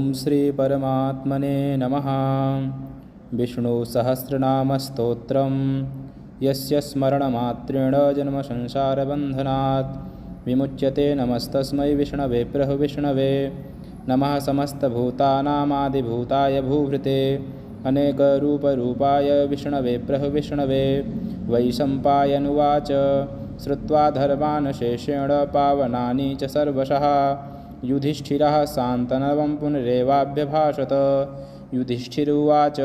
ॐ श्री परमात्मने नमः। विष्णुसहस्रनामस्तोत्रम् यस्य स्मरणमात्रेण जन्मसंसारबन्धनात् विमुच्यते। नमस्तस्मै विष्णवे प्रभविष्णवे। नमः समस्तभूतानामादिभूताय भूभृते अनेकरूपरूपाय विष्णवे प्रभविष्णवे। वैशम्पायनुवाच श्रुत्वा धर्मान् शेषेण पावनानि च सर्वशः युधिष्ठिरः शान्तनवं पुनरेवाभ्यभाषत। युधिष्ठिरुवाच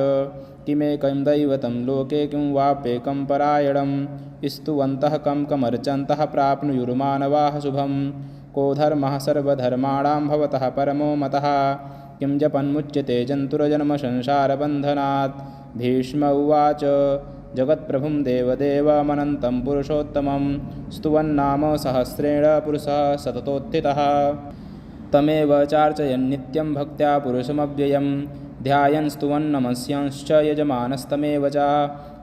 किमेकं दैवतं लोके किं वाप्येकं परायणं स्तुवन्तः कमर्चन्तः प्राप्नुयुर्मानवाः शुभं। को धर्मः सर्वधर्माणां भवतः परमो मतः किं जपन्मुच्यते जन्तुर्जन्मसंसारबन्धनात्। भीष्म उवाच जगत्प्रभुं देवदेवमनन्तं पुरुषोत्तमं स्तुवन्नाम सहस्रेण पुरुषः सततोत्थितः। तमेव चार्चयन्नित्यं भक्त्या पुरुषमव्ययं ध्यायन् स्तुवन् नमस्यांश्च यजमानस्तमेव च।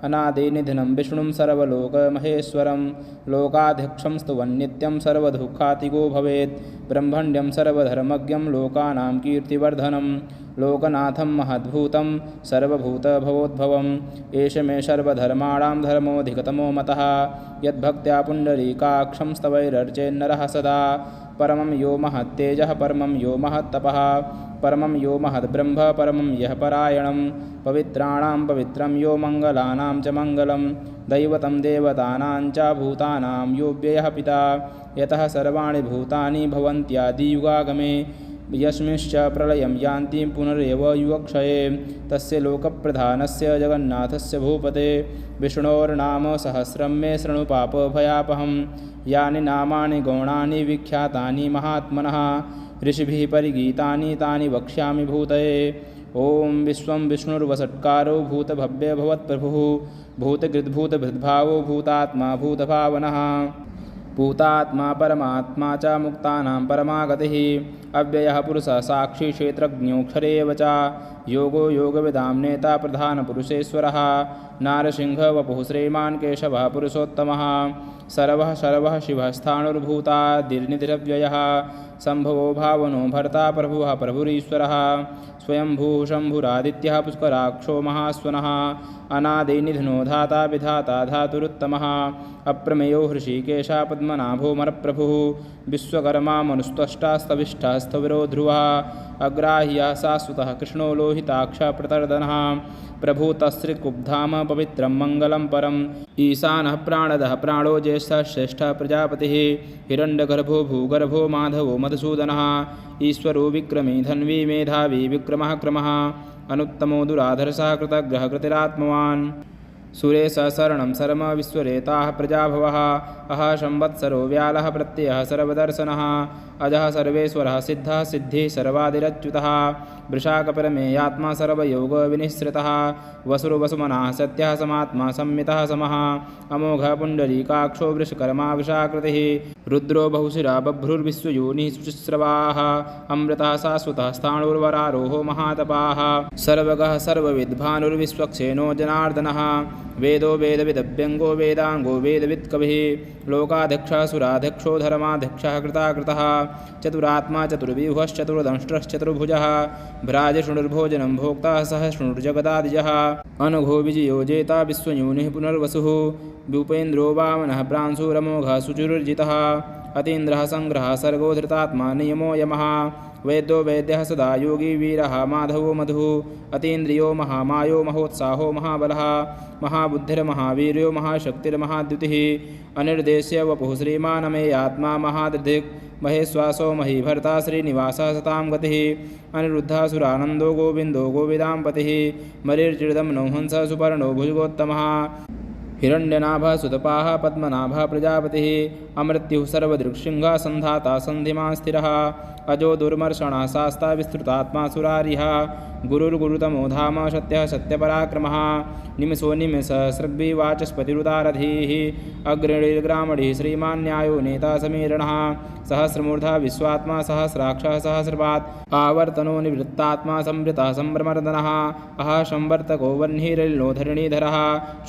अनादिनिधनं विष्णुं सर्वलोकमहेश्वरं लोकाध्यक्षं स्तुवन्नित्यं सर्वदुःखातिगो भवेत्। ब्रह्मण्यं सर्वधर्मज्ञं लोकानां कीर्तिवर्धनं लोकनाथं महद्भूतं सर्वभूतभवोद्भवम्। एष मे सर्वधर्माणां धर्मोऽधिकतमो मतः यद्भक्त्या पुण्डरीकाक्षं स्तवैरर्चेन्नरः सदा। परमं यो महत्तेजः परमं यो महत्तपः परमं यो महद्ब्रह्म परमं यः परायणं। पवित्राणां पवित्रं यो मङ्गलानां च मङ्गलं दैवतं देवतानां च भूतानां यो व्ययः पिता। यतः सर्वाणि भूतानि भवन्त्यादियुगागमे यस्मिंश्च प्रलयं यान्ति पुनरेव युगक्षये। तस्य लोकप्रधानस्य जगन्नाथस्य भूपते विष्णोर्नाम सहस्रं मे शृणु पापभयापहं। यानि नामानि गौणानि विख्यातानि महात्मनः ऋषिभिः परिगीतानि तानि वक्ष्यामि भूतये। ॐ विश्वं विष्णुर्वषट्कारो भूतभव्यभवत्प्रभुः भूतकृद्भूतभृद्भावो भूतात्मा भूतभावनः। भूतात्मा परमात्मा च मुक्तानां परमागतिः अव्ययः पुरुषः साक्षी क्षेत्रज्ञोऽक्षरे एव च। योगो योगविदां नेता प्रधानपुरुषेश्वरः नारसिंहः वपुः श्रीमान् केशवः पुरुषोत्तमः। सर्वः सर्वः शिवः स्थाणुर्भूतादिर्निधिरव्ययः सम्भवो भावनो भर्ता प्रभुः प्रभुरीश्वरः। स्वयंभूः शम्भुरादित्यः पुष्कराक्षो महास्वनः अनादिनिधनो धाता विधाता धातुरुत्तमः। अप्रमेयो हृषीकेशः पद्मनाभोऽमरप्रभुः विश्वकर्मा मनुस्त्वष्टा स्तविष्ठः स्थविरो ध्रुवः। अग्राह्यः शाश्वतः कृष्णो लोहिताक्षः प्रतर्दनः प्रभुतश्रीकुब्धाम पवित्रं मङ्गलं परम्। ईशानः प्राणदः प्राणो ज्येष्ठः श्रेष्ठः प्रजापतिः हिरण्यगर्भो भूगर्भो माधवो मधुसूदनः। ईश्वरो विक्रमी धन्वी मेधावी विक्रमः क्रमः अनुत्तमो दुराधर्षः कृतग्रहः कृतिरात्मवान्। सुरेशः शरणं शर्म विश्वरेताः प्रजाभवः अहः संवत्सरो व्यालः प्रत्ययः सर्वदर्शनः अजः सर्वेश्वरः सिद्धः सिद्धिः सर्वादिरच्युतः। वृषाकपरमेयात्मा सर्वयोगविनिःसृतः वसुर्वसुमनः सत्यः समात्मा संमितः समः। अमोघः पुण्डरीकाक्षो वृषकर्मा वृषाकृतिः रुद्रो बहुशिरा बभ्रुर्विश्वयोनिः शुचिस्रवाः। अमृतः शाश्वतः स्थाणुर्वरारोहो महातपाः सर्वगः सर्वविद्भानुर्विश्वक्सेनो जनार्दनः। वेदो वेदविदभ्यङ्गो वेदाङ्गो वेदवित्कविः लोकाध्यक्षः सुराध्यक्षो धर्माध्यक्षः कृताकृतः। चतुरात्मा चतुर्व्यूहश्चतुर्दंष्ट्रश्चतुर्भुजः भ्राजशृणुर्भोजनं भोक्ता सह शृणुर्जगदादिजः। अनघो विजयो जेता विश्वयोनिः पुनर्वसुः भूपेन्द्रो वामनः प्रांशुरमोघः शुचिर्जितः। अतीन्द्रः सङ्ग्रहः सर्गो धृतात्मा नियमो यमः। वैद्यो वैद्यः सदा योगी वीरः माधवो मधुः। अतीन्द्रियो महामायो महोत्साहो महाबलः महाबुद्धिर्महावीर्यो महाशक्तिर्महाद्युतिः। अनिर्देश्य वपुः श्रीमानमेयात्मा महादृधिक् महेश्वासो महीभर्ता श्रीनिवासः सतां गतिः। अनिरुद्धः सुरानन्दो गोविन्दो गोविदाम्पतिः मरीर्चिर्दं नौहंसः सुपर्णो भुजगोत्तमः। हिरण्यनाभः सुतपाः पद्मनाभः प्रजापतिः अमृत्युः सर्वदृक्सिंहः सन्धाता सन्धिमान् स्थिरः। अजो दुर्मर्षणः शास्ता विस्तृतात्मा सुरारिः गुरुर्गुरुतमो धाम सत्यः सत्यपराक्रमः निमिषो निमिषसहस्रग्विवाचस्पतिरुदारधीः अग्रणीर्ग्रामणिः श्रीमान् न्यायो नेता समीरणः सहस्रमूर्धा विश्वात्मा सहस्राक्षः सहस्रपात् आवर्तनो निवृत्तात्मा संवृतः संभ्रमर्दनः अहः संवर्तको वह्निरलिनो धरणीधरः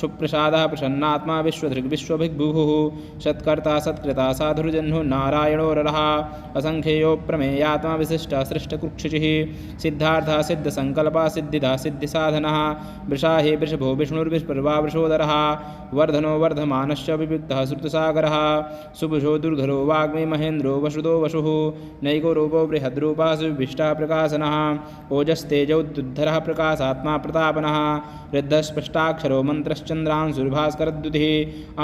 सुप्रसादः प्रसन्नात्मा विश्वभिग्भुः सत्कर्ता सत्कृता साधुर्जह्नुः नारायणोररः असंख्येयो प्रमेयात्मा विशिष्टः सृष्टकुक्षिचिः सिद्धार्थः सिद्धसङ्कल्पः सिद्धिदः सिद्धिसाधनः वृषा हि वृषभो विष्णुर्विष्पर्वा वृषोदरः वर्धनो वर्धमानश्च विविक्तः श्रुतसागरः सुभुषो दुर्धरो वाग्मी महेन्द्रो वसुदो वसुः नैको रूपो बृहद्रूपः सुविष्टः प्रकाशनः ओजस्तेजोद्धरः प्रकाशात्मा प्रतापनः ऋद्धस्पष्टाक्षरो मन्त्रश्चन्द्रांशुर्भास्करद्युतिः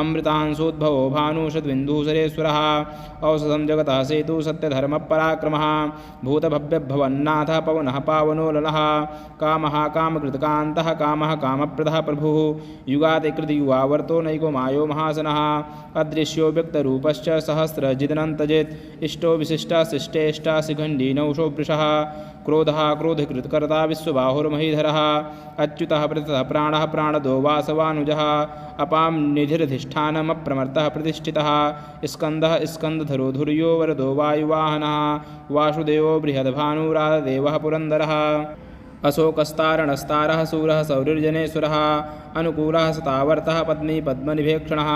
अमृतांशोद्भवो भानुषद्विन्दुः सरेश्वरः औषधं जगतः सेतु सत्यधर्मपराक्रमः भूतभव्यभवन्नाथः पवनः पावनो ललः कामः कामकृतकान्तः कामः कामप्रदः प्रभुः युगातिकृतयुवावर्तो नैको मायो महासनः अदृश्यो व्यक्तरूपश्च सहस्रजिदनन्तजित् इष्टो विशिष्टः शिष्टेष्टा शिखण्डी नौषो वृषः क्रोधः क्रोधकृत्कर्ता विश्वबाहुर्महीधरः अच्युतः प्रतितः प्राणः प्राणदो वासवानुजः अपां निधिरधिष्ठानमप्रमर्तः प्रतिष्ठितः स्कन्दः स्कन्दधरो धुर्यो वरदो वायुवाहनः वासुदेवो बृहद्भानुराधदेवः पुरन्दरः अशोकस्तारणस्तारः शूरः सौरिर्जनेश्वरः अनुकूलः सतावर्तः पद्मी पद्मनिभेक्षणः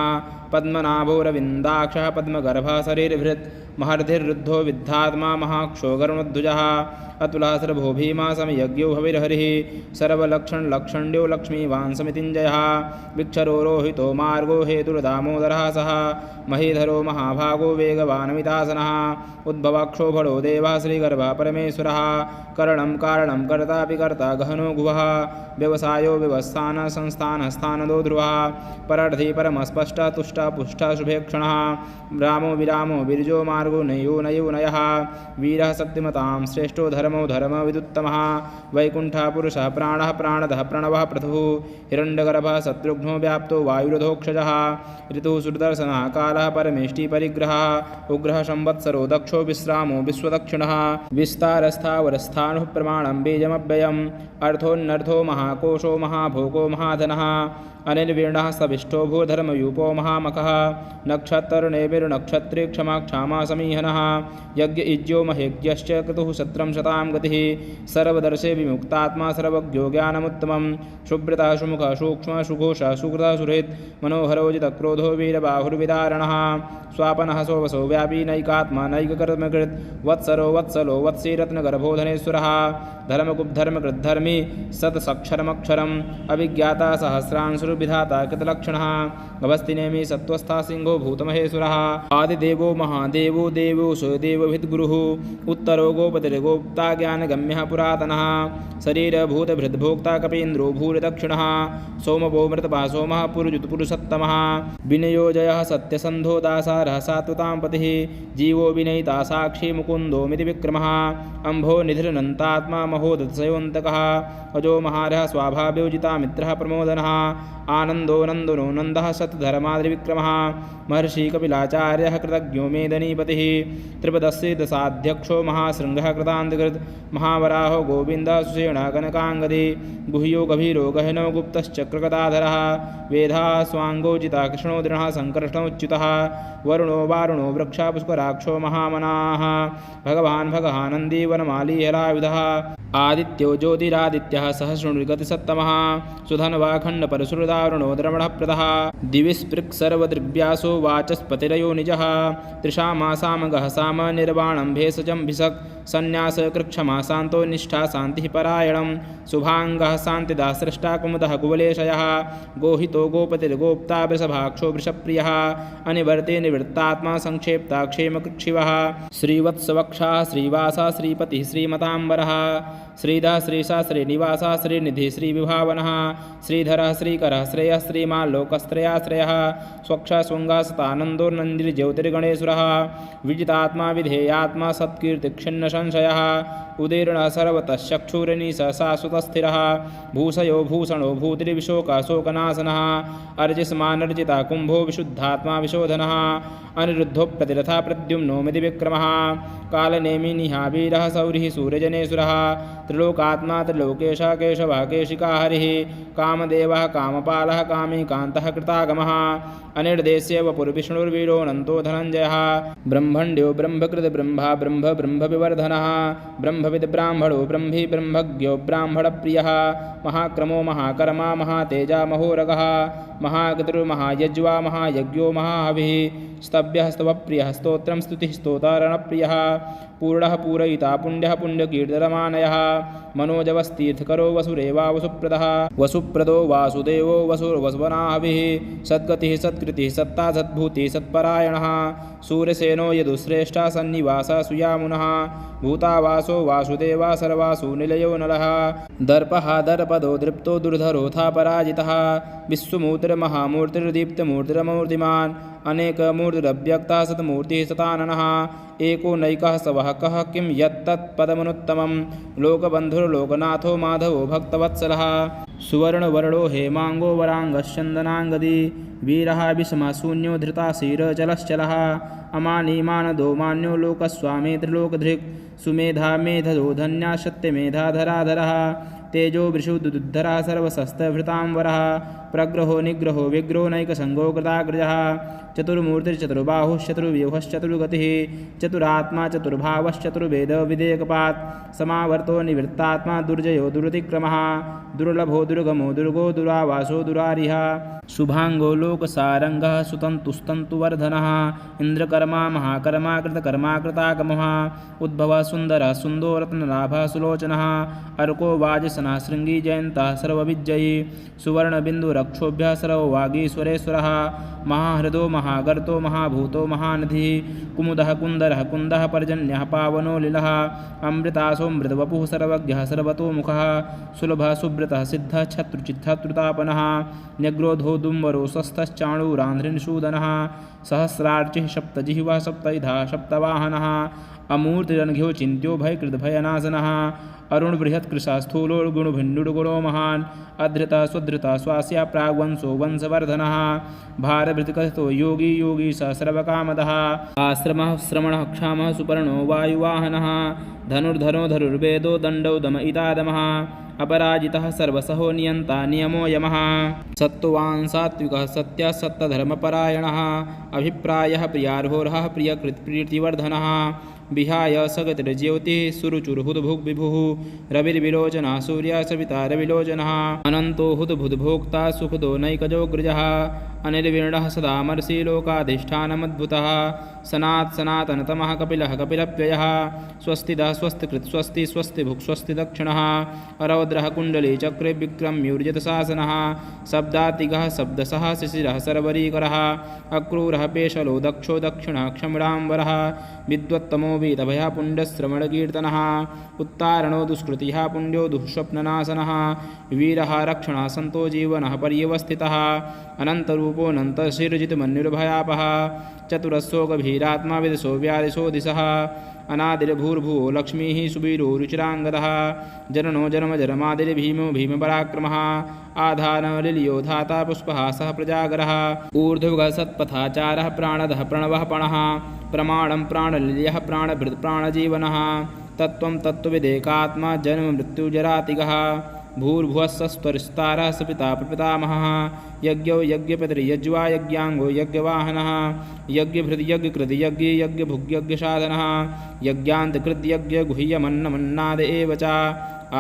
पद्मनाभोरविन्दाक्षः पद्मगर्भः शरीरभृत् महर्धिर्रुद्धो विद्धात्मा महाक्षो गरुणध्वजः अतुलः सर्वो भीमा समयज्ञो भविर्हरिः सर्वलक्षणलक्षण्यो लक्ष्मीवान् समितिञ्जयः विक्षरो रोहितो मार्गो हेतुर्दामोदरः सः महीधरो महाभागो वेगवानमितासनः उद्भवाक्षोभणो देवः श्रीगर्भः परमेश्वरः करणं कारणं कर्ता विकर्ता गहनो गुहः व्यवसायो व्यवस्थानः संस्थानः स्थानदो ध्रुवः परर्धि परमस्पष्टः तुष्टः पुष्टः शुभेक्षणः रामो विरामो विरजो मार्गो नयो नयो नयः वीरः शक्तिमतां श्रेष्ठो धर्मो धर्मविदुत्तमः वैकुण्ठः पुरुषः प्राणः प्राणदः प्रणवः पृथुः हिरण्यगर्भः शत्रुघ्नो व्याप्तो वायुरधोक्षजः ऋतुः सुदर्शनः कालः परमेष्टिपरिग्रहः उग्रः संवत्सरो दक्षो विश्रामो विश्वदक्षिणः विस्तारस्थावरस्थाणुः प्रमाणं बीजमव्ययम् अर्थोन्नर्थो महाकोशो महाभोगो महाधनः अनिर्वीर्णः सविष्टो भूधर्मयूपो महामखः नक्षत्रनेमिर्नक्षत्रे क्षमा क्षामा समीहनः यज्ञ इज्यो महेज्ञश्च क्रतुः शत्रं शतां गतिः सर्वदर्शे विमुक्तात्मा सर्वज्ञो ज्ञानमुत्तमं शुभ्रतः सुमुखः सूक्ष्मः सुघोषः सुकृतः सुहृत् मनोहरो जितक्रोधो वीरबाहुर्विदारणः स्वापनः सोवसो व्यापी नैकात्मा नैककर्मकृत् वत्सरो वत्सलो वत्सी रत्नगर्भो धनेश्वरः धर्मगुप्धर्मकृद्धर्मी सत्सक्षरमक्षरम् अभिज्ञाता सहस्रांशुर्विधाता कृतलक्षणः गभस्तिनेमि सत्त्वस्था सिंहो भूतमहेश्वरः आदिदेवो महादेवो देवो सुदेवभिद्गुरुः उत्तरो गोपतिर्गोप्ता ज्ञानगम्यः पुरातनः शरीरभूतभृद्भोक्ता कपीन्द्रो भूरिदक्षिणः सोमवो मृतपः सोमः पुरुषुत्पुरुषोत्तमः विनयोजयः सत्यसन्धो दासारः सात्वतां पतिः जीवो विनयिता साक्षी मुकुन्दोमिति विक्रमः अम्भो निधिरनन्तात्मा महोदत्सयोऽन्तकः अजो महारः स्वाभाव्योजिता मित्रः प्रमोदनः आनन्दो नन्दनो नन्दः सत्धर्माद्रिविक्रमः महर्षि कपिलाचार्यः कृतज्ञो मेदनीपतिः त्रिपदस्यदशाध्यक्षो महाशृङ्गः कृतान्तकृत् महावराहो गोविन्दः सुषेणः कनकाङ्गदी गुह्यो गभीरो गहनो गुप्तश्चक्रगदाधरः वेधा स्वाङ्गोजिता कृष्णो दृढः सङ्कर्षणोच्युतः वरुणो वारुणो वृक्षा पुष्कराक्षो महामनाः भगवान् भगहानन्दी वनमाली हलायुधः आदित्यो ज्योतिरादित्यः सहस्रगतिसत्तमः सुधन्वाखण्डपरशुरदारुणो द्रवणः प्रदः दिविस्पृक् सर्वदृग्व्यासो वाचस्पतिरयो निजः त्रिषामासामगः साम निर्वाणं भेषजं भिषक् संन्यास कृक्षमा शान्तो निष्ठा शान्तिः परायणं शुभाङ्गः शान्तिदा स्रष्टा कुमुदः कुवलेशयः गोहितो गोपतिर्गोप्ता वृषभाक्षो वृषप्रियः अनिवर्ते निवृत्तात्मा संक्षेप्ता क्षेमकृक्षिवः श्रीवत्सवक्षाः श्रीवासा श्रीपतिः श्रीमताम्बरः श्रीधः श्रीशा श्रीनिवासा श्रीनिधिः श्रीविभावनः श्रीधरः श्रीकरः श्रेयः श्रीमाल्लोकस्त्रयाश्रयः स्वक्षः स्वङ्गासतानन्दोर्नन्दिर्ज्योतिर्गणेश्वरः विजितात्मा विधेयात्मा सत्कीर्तिक्षिण्णसंशयः उदीर्णः सर्वतः चक्षुरनिशः शाश्वतस्थिरः भूषयो भूषणो भूतिर्विशोकः शोकनाशनः अर्चिष्मानर्चितः कुम्भो विशुद्धात्मा विशोधनः अनिरुद्धो प्रतिरथः प्रद्युम्नो मदिविक्रमः कालनेमिनिः वीरः सौरिः सूर्यजनेश्वरः त्रिलोकात्मा त्रिलोकेशः केशवः केशिका हरिः कामदेवः कामपालः कामी कान्तः कृतागमः अनिर्देश्य वपुर्विष्णुर्वीरोऽनन्तो धनञ्जयः ब्रह्मण्यो ब्रह्मकृत ब्रह्मा ब्रह्मविवर्धनः ब्रह्मविद् ब्राह्मणो ब्रह्मी ब्रह्मज्ञो ब्राह्मणप्रियः महाक्रमो महाकर्मा महातेजा महोरगः महागतिर्महायज्वा महायज्ञो महाहविः स्तव्यः स्तवप्रियः स्तोत्रं स्तुतिः स्तोतारणप्रियः पूर्णः पूरयिता पुण्यः पुण्यकीर्तनमानयः मनोजवस्तीर्थकरो वसुरेवा वसुप्रदः वसुप्रदो वासुदेवो वसुर्वसुवनाहविः सद्गतिः सत्कृतिः सत्ता सद्भूतिः सत्परायणः सूर्यसेनो यदुश्रेष्ठः सन्निवासः सुयामुनः भूतावासो वासुदेवा सर्वासु निलयो नलः दर्पः दर्पदो दृप्तो दुर्धरोऽथा पराजितः विश्वमूर्तिर्महामूर्तिर्दीप्तमूर्तिरमूर्तिमान् अनेकमूर्तिरव्यक्तः सतमूर्तिः सताननः एको नैकः सवः कः किं यत्तत्पदमनुत्तमं लोकबन्धुर्लोकनाथो माधवो भक्तवत्सलः सुवर्णवर्णो हेमाङ्गो वराङ्गश्चन्दनाङ्गदी वीरः विषमशून्यो धृताशीरचलश्चलः अमानीमानदो मान्यो लोकस्वामी त्रिलोकधृक् सुमेधा मेधदो धन्या सत्यमेधाधराधरः तेजो वृषुदुद्धरः सर्वशस्त्रभृतांवरः प्रग्रहो निग्रहो विग्रहो नैकसङ्गो कृताग्रजः चतुर्मूर्तिश्चतुर्बाहुश्चतुर्व्यूहश्चतुर्गतिः चतुरात्मा चतुर्भावश्चतुर्वेदविधेयकपात् समावर्तो निवृत्तात्मा दुर्जयो दुरतिक्रमः दुर्लभो दुर्गमो दुर्गो दुरावासो दुरारिः शुभाङ्गो लोकसारङ्गः सुतन्तुस्तन्तुवर्धनः इन्द्रकर्मा महाकर्मा कृतकर्मा कृतागमः उद्भवः सुन्दरः सुन्दो रत्नलाभः सुलोचनः अर्को वाजसनः शृङ्गी जयन्तः सर्वविजयी सुवर्णबिन्दुरक्षोभ्यः सर्ववागीश्वरेश्वरः महाहृदो महागर्तो महाभूतो महानधिः कुमुदः कुन्दरः कुन्दः पर्जन्यः पावनो लिलः अमृतासोऽमृतवपुः सर्वज्ञः सर्वतोमुखः सुलभः सुब्रतः सिद्धः छत्रुचित्थत्रुतापनः न्यग्रोधो दुम्बरो स्वस्थश्चाणूरान्ध्रिनिषूदनः सहस्रार्चिः सप्तजिह्वा सप्तविधा सप्तवाहनः अमूर्तिरनघ्यो चिन्त्यो भयकृतभयनाशनः अरुणबृहत्कृशः स्थूलो गुणभिन्नुर्गुणो महान् अधृतः स्वधृतः स्वास्या प्राग्वंशो वंशवर्धनः भारभृतकथितो योगी योगी स सर्वकामदः आश्रमः श्रमणः क्षामः सुपर्णो वायुवाहनः धनुर्धरो धनुर्वेदो दण्डो दमयितादमः अपराजितः सर्वसहो नियन्ता नियमो यमः सत्त्वान् सात्विकः सत्यः सत्यधर्मपरायणः अभिप्रायः प्रियार्होरः प्रियकृत्प्रीतिवर्धनः विहाय सगतिर्ज्योतिः सुरुचुर्हुद्भुग्विभुः रविर्विलोचनः सूर्यः सविता रविलोचनः अनन्तो हुद्भुद्भोक्ता सुखदो नैकजोऽग्रजः अनिर्विण्णः सदा मर्षि लोकाधिष्ठानमद्भुतः सनातनतमः कपिलः कपिलप्ययः स्वस्तिदः स्वस्तिकृत् स्वस्ति स्वस्तिभुक् स्वस्ति दक्षिणः रौद्रः कुण्डली चक्रे विक्रम्यूर्जितशासनः शब्दातिगः शब्दसः शिशिरः सर्वरीकरः अक्रूरः पेशलो दक्षो दक्षिणः क्षम्राम्बरः विद्वत्तमो वीतभयः पुण्यश्रवणकीर्तनः उत्तारणो दुष्कृतिः पुण्यो दुःस्वप्ननाशनः वीरः रक्षणः सन्तो जीवनः पर्यवस्थितः अनन्तरूपोऽनन्तशिरजितमन्युर्भयापः चतुरस्सोगभीरात्मा विदशो व्यादिशो दिशः अनादिर्भूर्भुवो लक्ष्मीः सुवीरो रुचिराङ्गदः जननो जन्मजन्मादिर्भीमो भीमपराक्रमः आधारलिलियो धाता पुष्पहासः प्रजागरः ऊर्ध्वगः सत्पथाचारः प्राणदः प्रणवः पणः प्रमाणं प्राणलिल्यः प्राणभृत् प्राणजीवनः तत्त्वं तत्त्वविदेकात्मा जन्ममृत्युजरातिगः भूर्भुवस्सस्त्वरिस्तारः सपिता प्रपितामहः यज्ञो यज्ञपतिर्यज्वा यज्ञाङ्गो यज्ञवाहनः यज्ञभृद्यज्ञकृत् यज्ञे यज्ञभुग्यज्ञसाधनः यज्ञान्तकृद्यज्ञगुह्यमन्नमन्नाद एव च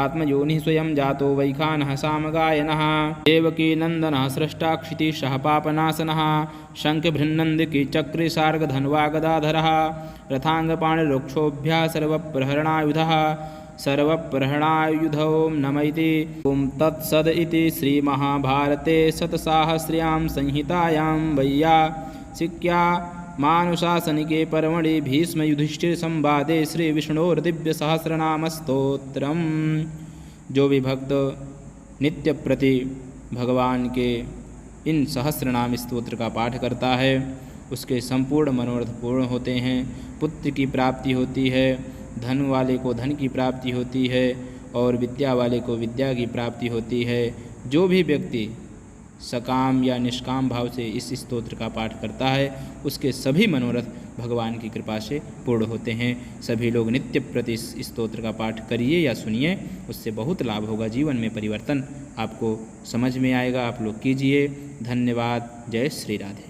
आत्मयोनिः स्वयं जातो वैखानः सामगायनः देवकीनन्दनः स्रष्टाक्षितिशः पापनाशनः शङ्खभृन्नन्दिकी चक्रे सार्गधन्वागदाधरः रथाङ्गपाणिरुक्षोभ्यः सर्वप्रहरणायुधः सर्वप्रहरणायुधो नमैति ॐ तत्सद् इति श्रीमहाभारते शतसाहस्र्यां संहितायां वैयासिक्या मानुशासनिके पर्वणि भीष्मयुधिष्ठिरसंवादे श्रीविष्णोर्दिव्यसहस्रनामस्तोत्रम्। जो भी भक्त नित्य प्रति भगवान के इन सहस्रनाम स्तोत्र का पाठ करता है उसके संपूर्ण मनोरथ पूर्ण होते हैं, पुत्र की प्राप्ति होती है, धन वाले को धन की प्राप्ति होती है और विद्या वाले को विद्या की प्राप्ति होती है। जो भी व्यक्ति सकाम या निष्काम भाव से इस स्तोत्र का पाठ करता है उसके सभी मनोरथ भगवान की कृपा से पूर्ण होते हैं। सभी लोग नित्य प्रति इस स्तोत्र का पाठ करिए या सुनिए, उससे बहुत लाभ होगा, जीवन में परिवर्तन आपको समझ में आएगा। आप लोग कीजिए। धन्यवाद। जय श्री राधे।